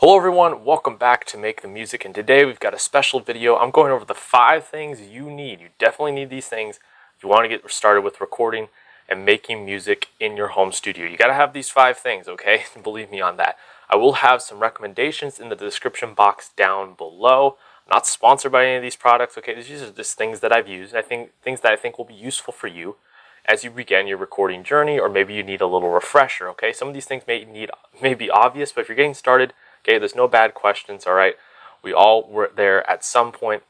Hello everyone, welcome back to Make the Music, and today we've got a special video. I'm going over the 5 things you need. You definitely need these things if you want to get started with recording and making music in your home studio. You got to have these 5 things, okay? Believe me on that. I will have some recommendations in the description box down below. I'm not sponsored by any of these products, okay? These are just things that I've used. Things that I think will be useful for you as you begin your recording journey, or maybe you need a little refresher, okay? Some of these things may be obvious, but if you're getting started, okay, there's no bad questions, all right? We all were there at some point.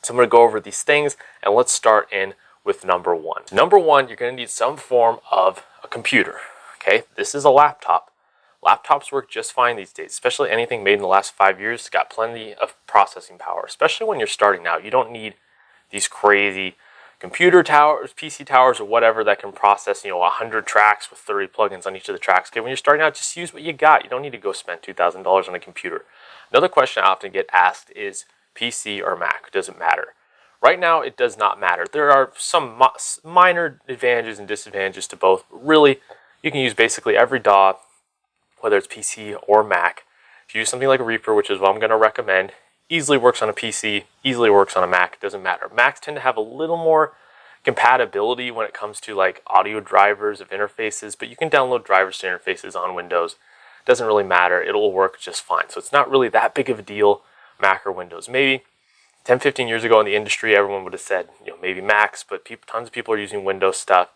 So I'm going to go over these things, and let's start in with number 1. So number 1, you're going to need some form of a computer, okay? This is a laptop. Laptops work just fine these days, especially anything made in the last 5 years. It's got plenty of processing power, especially when you're starting out. You don't need these crazy computer towers, PC towers, or whatever that can process, 100 tracks with 30 plugins on each of the tracks. Okay, when you're starting out, just use what you got. You don't need to go spend $2,000 on a computer. Another question I often get asked is PC or Mac. Does it matter? Right now, it does not matter. There are some minor advantages and disadvantages to both. Really, you can use basically every DAW, whether it's PC or Mac. If you use something like Reaper, which is what I'm going to recommend, easily works on a PC, easily works on a Mac, it doesn't matter. Macs tend to have a little more compatibility when it comes to like audio drivers of interfaces, but you can download drivers to interfaces on Windows. It doesn't really matter, it'll work just fine. So it's not really that big of a deal, Mac or Windows. Maybe 10, 15 years ago in the industry, everyone would have said, maybe Macs, but tons of people are using Windows stuff.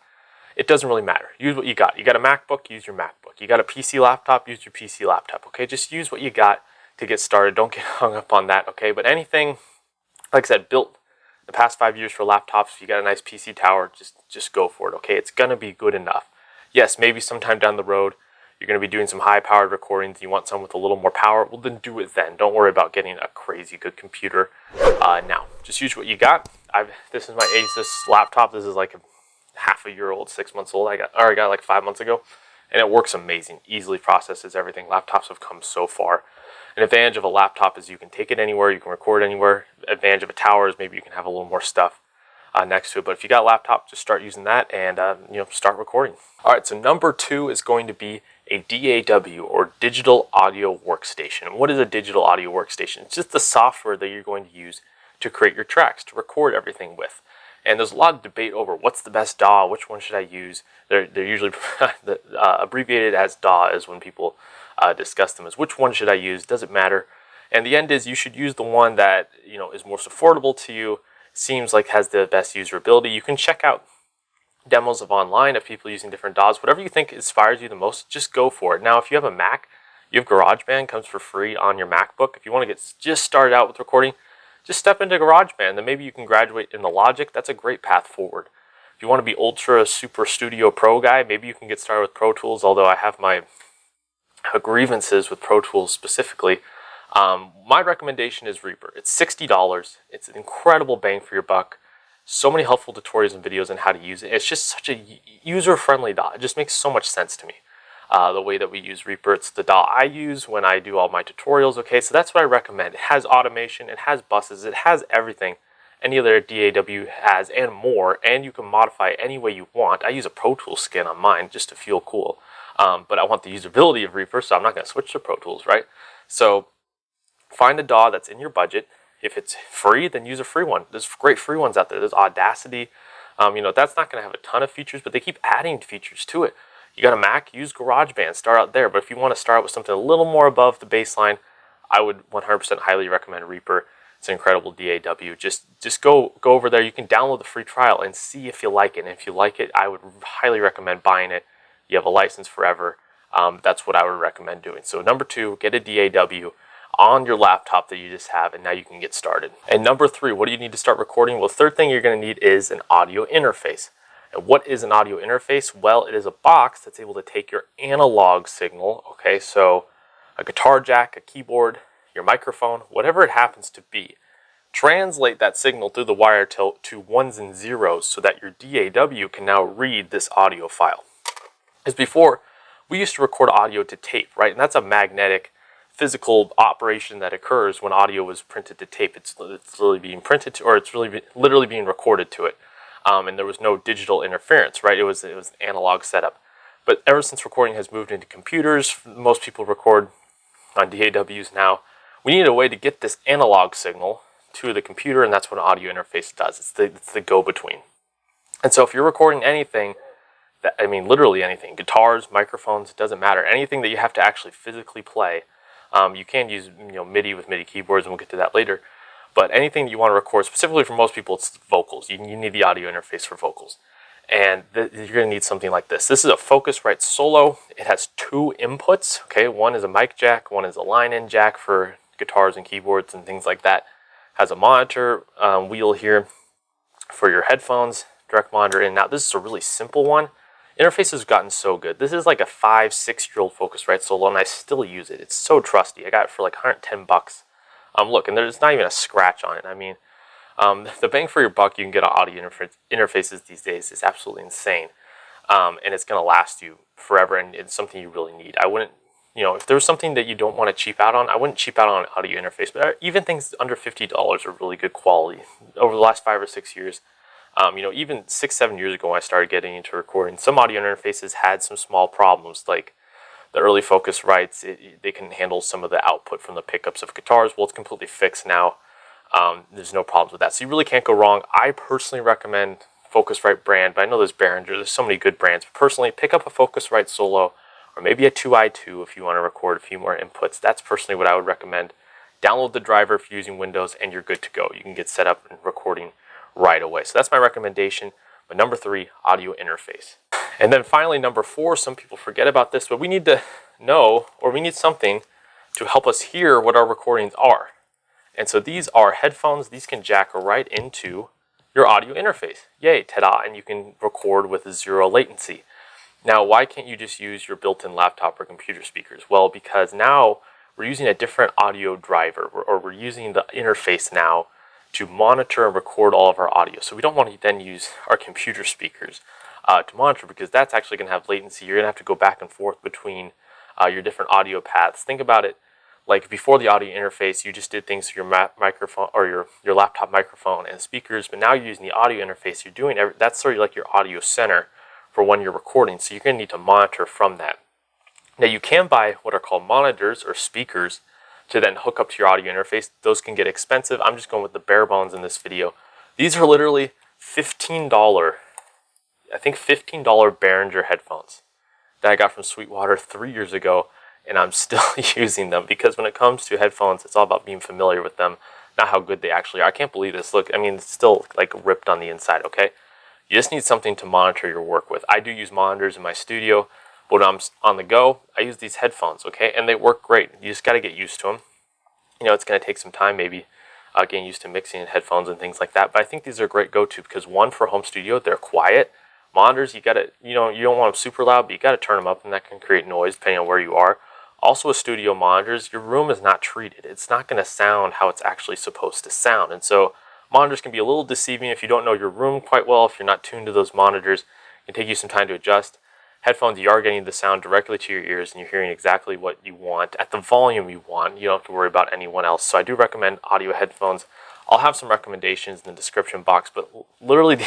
It doesn't really matter. Use what you got. You got a MacBook, use your MacBook. You got a PC laptop, use your PC laptop, okay? Just use what you got to get started. Don't get hung up on that, okay? But anything, like I said, built the past 5 years for laptops, if you got a nice PC tower, just go for it, okay? It's gonna be good enough. Yes, maybe sometime down the road, you're gonna be doing some high-powered recordings, you want some with a little more power, well then do it then. Don't worry about getting a crazy good computer now. Just use what you got. This is my Asus laptop. This is like a half a year old, 6 months old. I got like 5 months ago, and it works amazing. Easily processes everything. Laptops have come so far. An advantage of a laptop is you can take it anywhere, you can record anywhere. Advantage of a tower is maybe you can have a little more stuff next to it. But if you got a laptop, just start using that and start recording. All right, so number 2 is going to be a DAW, or digital audio workstation. And what is a digital audio workstation? It's just the software that you're going to use to create your tracks, to record everything with. And there's a lot of debate over what's the best DAW, which one should I use. They're usually abbreviated as DAW is when people discuss them as which one should I use, doesn't matter. And the end is you should use the one that is most affordable to you, seems like has the best usability. You can check out demos of online of people using different DAWs. Whatever you think inspires you the most, just go for it. Now, if you have a Mac, you have GarageBand, comes for free on your MacBook. If you want to get just started out with recording, just step into GarageBand, then maybe you can graduate into Logic. That's a great path forward. If you want to be ultra super studio pro guy, maybe you can get started with Pro Tools, although I have my grievances with Pro Tools specifically. My recommendation is Reaper. It's $60. It's an incredible bang for your buck. So many helpful tutorials and videos on how to use it. It's just such a user-friendly DAW. It just makes so much sense to me. The way that we use Reaper, it's the DAW I use when I do all my tutorials, okay? So that's what I recommend. It has automation, it has buses, it has everything any other DAW has and more, and you can modify it any way you want. I use a Pro Tools skin on mine just to feel cool, but I want the usability of Reaper, so I'm not going to switch to Pro Tools, right? So find a DAW that's in your budget. If it's free, then use a free one. There's great free ones out there. There's Audacity. That's not going to have a ton of features, but they keep adding features to it. You got a Mac, use GarageBand, start out there. But if you want to start out with something a little more above the baseline, I would 100% highly recommend Reaper. It's an incredible DAW. Just go over there. You can download the free trial and see if you like it. And if you like it, I would highly recommend buying it. You have a license forever. That's what I would recommend doing. So number 2, get a DAW on your laptop that you just have, and now you can get started. And number 3, what do you need to start recording? Well, the third thing you're going to need is an audio interface. And what is an audio interface? Well, it is a box that's able to take your analog signal, okay, so a guitar jack, a keyboard, your microphone, whatever it happens to be, translate that signal through the wire to ones and zeros so that your DAW can now read this audio file. As before, we used to record audio to tape, right? And that's a magnetic physical operation that occurs when audio is printed to tape. It's literally being printed to, or it's literally being recorded to it. And there was no digital interference, right? It was an analog setup. But ever since recording has moved into computers, most people record on DAWs now. We need a way to get this analog signal to the computer, and that's what an audio interface does. It's the go-between. And so if you're recording anything, I mean literally anything, guitars, microphones, it doesn't matter, anything that you have to actually physically play. You can use MIDI with MIDI keyboards, and we'll get to that later. But anything that you want to record, specifically for most people, it's vocals. You need the audio interface for vocals. And you're going to need something like this. This is a Focusrite Solo. It has 2 inputs. Okay, one is a mic jack, one is a line-in jack for guitars and keyboards and things like that. Has a monitor wheel here for your headphones, direct monitor in. Now this is a really simple one. Interface has gotten so good. This is like a 5-6-year-old Focusrite Solo, and I still use it. It's so trusty. I got it for like 110 bucks. Look, and there's not even a scratch on it. I mean, the bang for your buck you can get on audio interfaces these days is absolutely insane. And it's going to last you forever, and it's something you really need. I wouldn't, if there was something that you don't want to cheap out on, I wouldn't cheap out on an audio interface. But even things under $50 are really good quality. Over the last 5 or 6 years, even 6-7 years ago when I started getting into recording, some audio interfaces had some small problems, like the early Focusrites, they can handle some of the output from the pickups of guitars. Well, it's completely fixed now. There's no problems with that. So you really can't go wrong. I personally recommend Focusrite brand, but I know there's Behringer. There's so many good brands. But personally, pick up a Focusrite Solo or maybe a 2i2 if you want to record a few more inputs. That's personally what I would recommend. Download the driver if you're using Windows, and you're good to go. You can get set up and recording right away. So that's my recommendation. But number 3, audio interface. And then finally, number 4, some people forget about this, but we need to know, or we need something to help us hear what our recordings are. And so these are headphones. These can jack right into your audio interface. Yay, ta-da, and you can record with 0 latency. Now, why can't you just use your built-in laptop or computer speakers? Well, because now we're using a different audio driver, or we're using the interface now to monitor and record all of our audio. So we don't want to then use our computer speakers to monitor, because that's actually going to have latency. You're going to have to go back and forth between your different audio paths. Think about it like before the audio interface, you just did things through your microphone or your laptop microphone and speakers, but now you're using the audio interface. You're doing that's sort of like your audio center for when you're recording. So you're going to need to monitor from that. Now you can buy what are called monitors or speakers to then hook up to your audio interface. Those can get expensive. I'm just going with the bare bones in this video. These are literally $15, I think $15 Behringer headphones that I got from Sweetwater 3 years ago, and I'm still using them, because when it comes to headphones, it's all about being familiar with them, not how good they actually are. I can't believe this. Look, I mean, it's still like ripped on the inside, okay? You just need something to monitor your work with. I do use monitors in my studio, but when I'm on the go, I use these headphones, okay? And they work great. You just got to get used to them. It's going to take some time maybe getting used to mixing in headphones and things like that. But I think these are a great go-to, because one, for home studio, they're quiet. Monitors, you got to, you don't want them super loud, but you got to turn them up, and that can create noise depending on where you are. Also with studio monitors, your room is not treated. It's not going to sound how it's actually supposed to sound. And so monitors can be a little deceiving if you don't know your room quite well, if you're not tuned to those monitors. It can take you some time to adjust. Headphones, you are getting the sound directly to your ears, and you're hearing exactly what you want at the volume you want. You don't have to worry about anyone else. So I do recommend audio headphones. I'll have some recommendations in the description box, but literally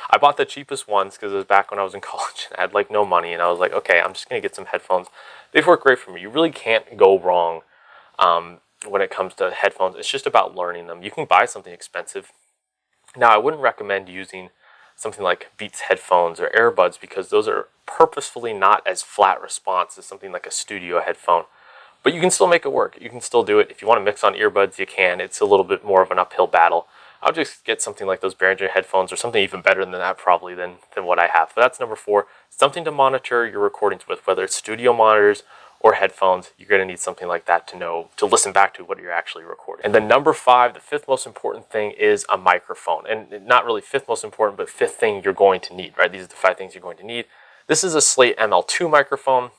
I bought the cheapest ones because it was back when I was in college and I had like no money, and I was like, okay, I'm just going to get some headphones. They've worked great for me. You really can't go wrong when it comes to headphones. It's just about learning them. You can buy something expensive. Now, I wouldn't recommend using something like Beats headphones or earbuds, because those are purposefully not as flat response as something like a studio headphone. But you can still make it work. You can still do it. If you want to mix on earbuds, you can. It's a little bit more of an uphill battle. I'll just get something like those Behringer headphones, or something even better than that probably than what I have. But that's number 4. Something to monitor your recordings with, whether it's studio monitors or headphones. You're going to need something like that to listen back to what you're actually recording. And then number 5, the 5th most important thing, is a microphone. And not really 5th most important, but 5th thing you're going to need, right? These are the 5 things you're going to need. This is a Slate ML2 microphone.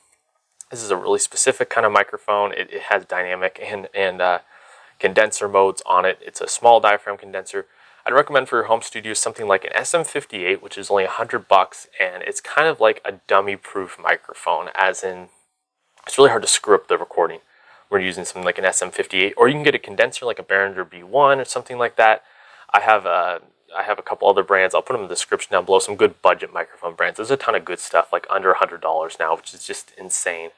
This is a really specific kind of microphone. It has dynamic and condenser modes on it. It's a small diaphragm condenser. I'd recommend for your home studio something like an SM58, which is only $100, and it's kind of like a dummy-proof microphone, as in it's really hard to screw up the recording. We're using something like an SM58, or you can get a condenser like a Behringer B1 or something like that. I have a couple other brands. I'll put them in the description down below. Some good budget microphone brands. There's a ton of good stuff, like under $100 now, which is just insane.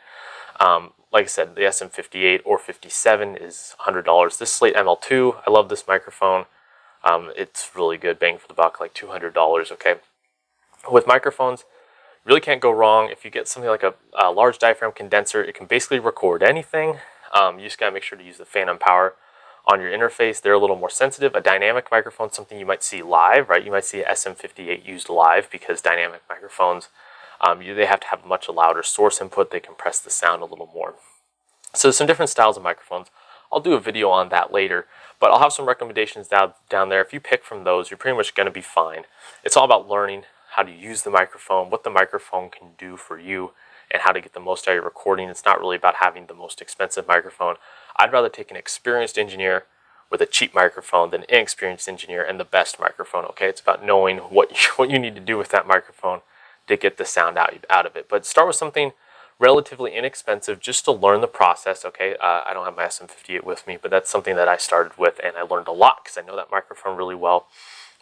Like I said, the SM58 or 57 is $100. This Slate ML2, I love this microphone. It's really good, bang for the buck, like $200, okay? With microphones, really can't go wrong. If you get something like a large diaphragm condenser, it can basically record anything. You just gotta make sure to use the phantom power on your interface. They're a little more sensitive. A dynamic microphone, something you might see live, right? You might see a SM58 used live because dynamic microphones, they have to have a much louder source input. They compress the sound a little more. So there's some different styles of microphones. I'll do a video on that later, but I'll have some recommendations down there. If you pick from those, you're pretty much going to be fine. It's all about learning how to use the microphone, what the microphone can do for you, and how to get the most out of your recording. It's not really about having the most expensive microphone. I'd rather take an experienced engineer with a cheap microphone than an inexperienced engineer and the best microphone, okay? It's about knowing what you need to do with that microphone to get the sound out of it. But start with something relatively inexpensive just to learn the process, okay? I don't have my SM58 with me, but that's something that I started with, and I learned a lot because I know that microphone really well.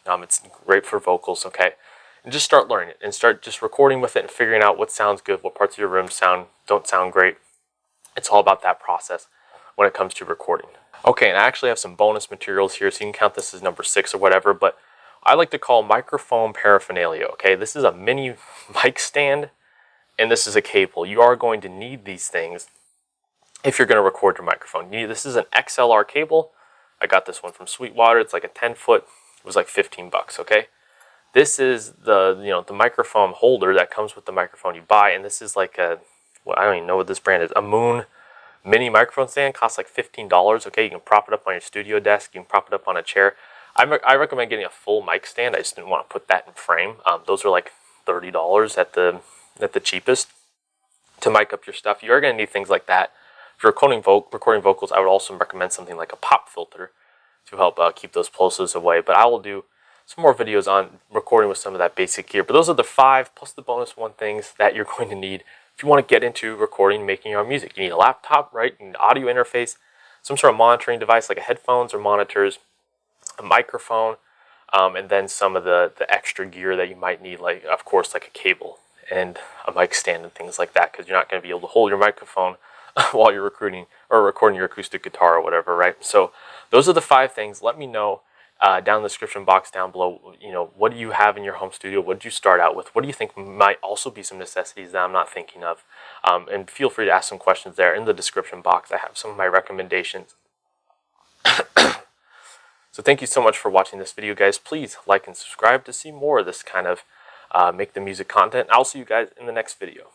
It's great for vocals, okay? And just start learning it and start just recording with it and figuring out what sounds good, what parts of your room don't sound great. It's all about that process when it comes to recording. Okay, and I actually have some bonus materials here, so you can count this as number 6 or whatever, but I like to call microphone paraphernalia, okay? This is a mini mic stand, and this is a cable. You are going to need these things if you're going to record your microphone. This is an XLR cable. I got this one from Sweetwater. It's like a 10-foot. It was like 15 bucks, okay? This is the microphone holder that comes with the microphone you buy, and this is like I don't even know what this brand is. A Moon mini microphone stand costs like $15, okay? You can prop it up on your studio desk. You can prop it up on a chair. I recommend getting a full mic stand. I just didn't want to put that in frame. Those are like $30 at the cheapest to mic up your stuff. You are going to need things like that. If you're recording vocals, I would also recommend something like a pop filter to help keep those plosives away. But I will do some more videos on recording with some of that basic gear. But those are the 5 plus the bonus 1 things that you're going to need if you want to get into recording, making your own music. You need a laptop, right? You need an audio interface, some sort of monitoring device like headphones or monitors, a microphone, and then some of the extra gear that you might need, like, of course, like a cable and a mic stand and things like that, because you're not going to be able to hold your microphone while you're recording your acoustic guitar or whatever, right? So those are the 5 things. Let me know down in the description box down below, what do you have in your home studio? What did you start out with? What do you think might also be some necessities that I'm not thinking of? And feel free to ask some questions there in the description box. I have some of my recommendations. So thank you so much for watching this video, guys. Please like and subscribe to see more of this kind of make the music content. I'll see you guys in the next video.